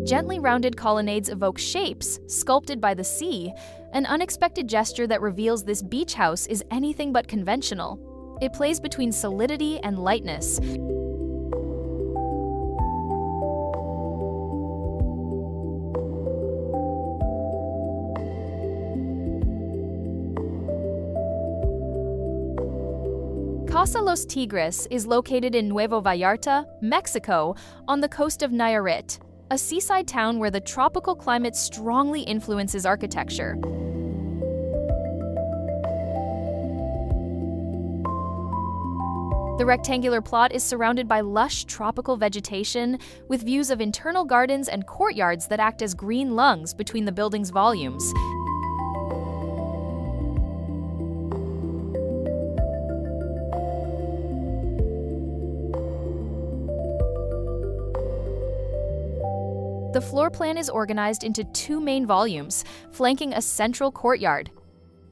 Gently rounded colonnades evoke shapes, sculpted by the sea. An unexpected gesture that reveals this beach house is anything but conventional. It plays between solidity and lightness. Casa Los Tigres is located in Nuevo Vallarta, Mexico, on the coast of Nayarit, a seaside town where the tropical climate strongly influences architecture. The rectangular plot is surrounded by lush tropical vegetation, with views of internal gardens and courtyards that act as green lungs between the building's volumes. The floor plan is organized into two main volumes, flanking a central courtyard.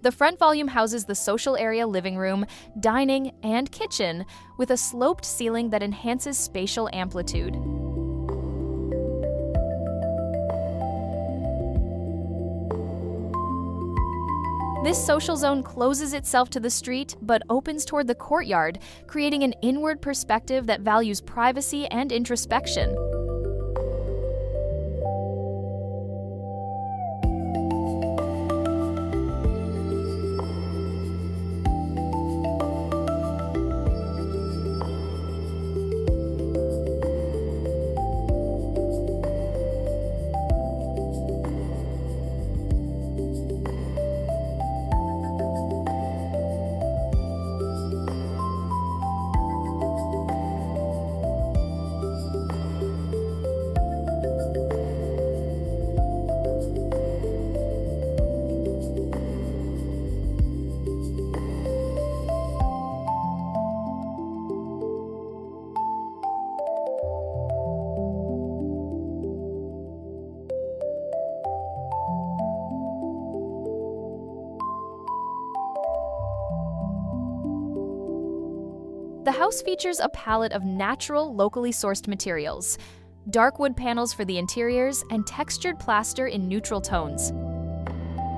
The front volume houses the social area, living room, dining, and kitchen, with a sloped ceiling that enhances spatial amplitude. This social zone closes itself to the street but opens toward the courtyard, creating an inward perspective that values privacy and introspection. The house features a palette of natural, locally sourced materials, dark wood panels for the interiors, and textured plaster in neutral tones.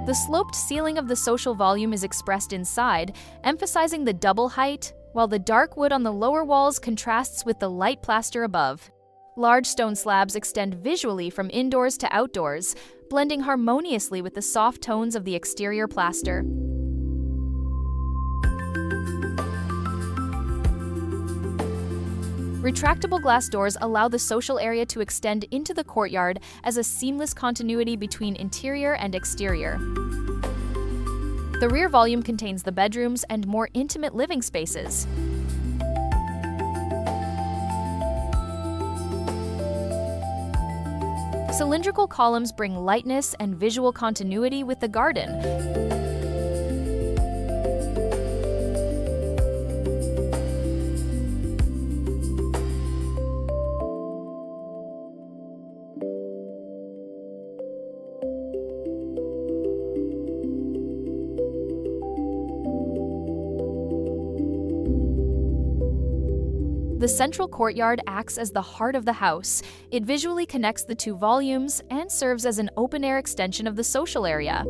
The sloped ceiling of the social volume is expressed inside, emphasizing the double height, while the dark wood on the lower walls contrasts with the light plaster above. Large stone slabs extend visually from indoors to outdoors, blending harmoniously with the soft tones of the exterior plaster. Retractable glass doors allow the social area to extend into the courtyard as a seamless continuity between interior and exterior. The rear volume contains the bedrooms and more intimate living spaces. Cylindrical columns bring lightness and visual continuity with the garden. The central courtyard acts as the heart of the house. It visually connects the two volumes and serves as an open-air extension of the social area.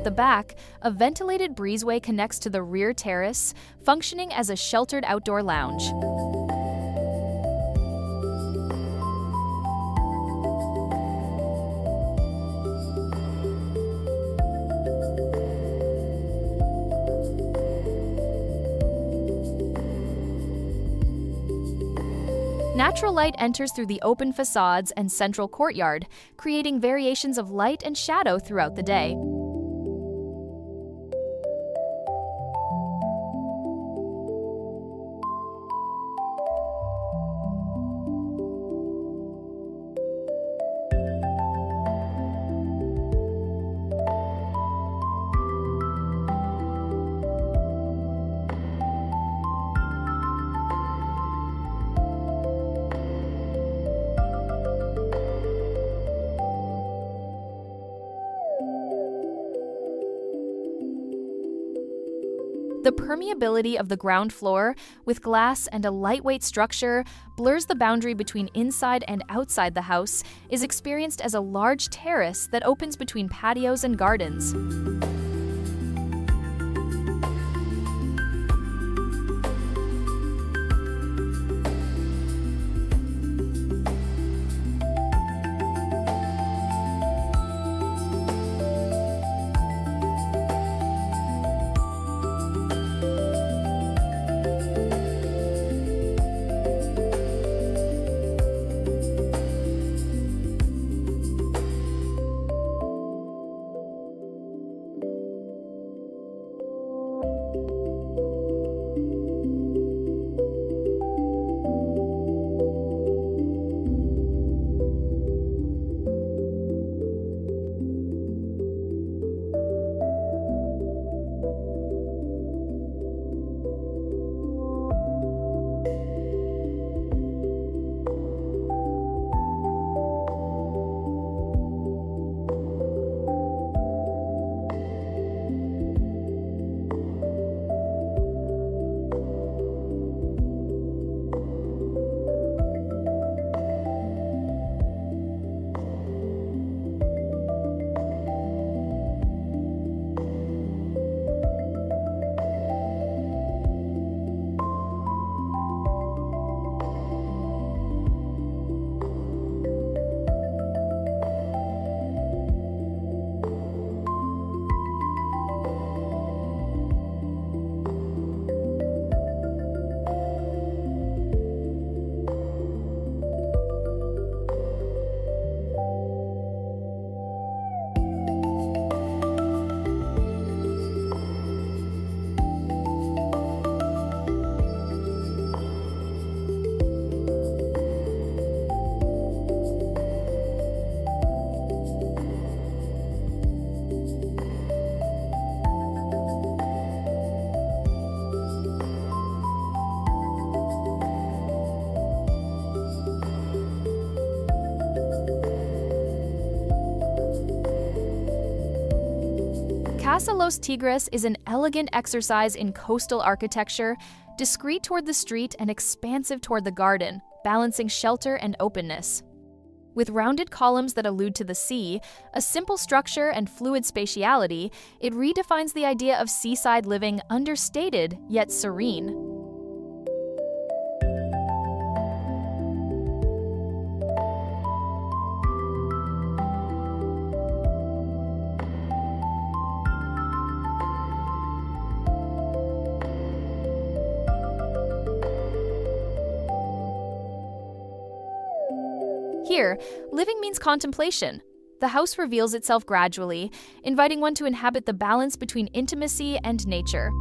At the back, a ventilated breezeway connects to the rear terrace, functioning as a sheltered outdoor lounge. Natural light enters through the open facades and central courtyard, creating variations of light and shadow throughout the day. The permeability of the ground floor, with glass and a lightweight structure, blurs the boundary between inside and outside the house, is experienced as a large terrace that opens between patios and gardens. Casa Los Tigres is an elegant exercise in coastal architecture, discreet toward the street and expansive toward the garden, balancing shelter and openness. With rounded columns that allude to the sea, a simple structure and fluid spatiality, it redefines the idea of seaside living, understated yet serene. Here, living means contemplation. The house reveals itself gradually, inviting one to inhabit the balance between intimacy and nature.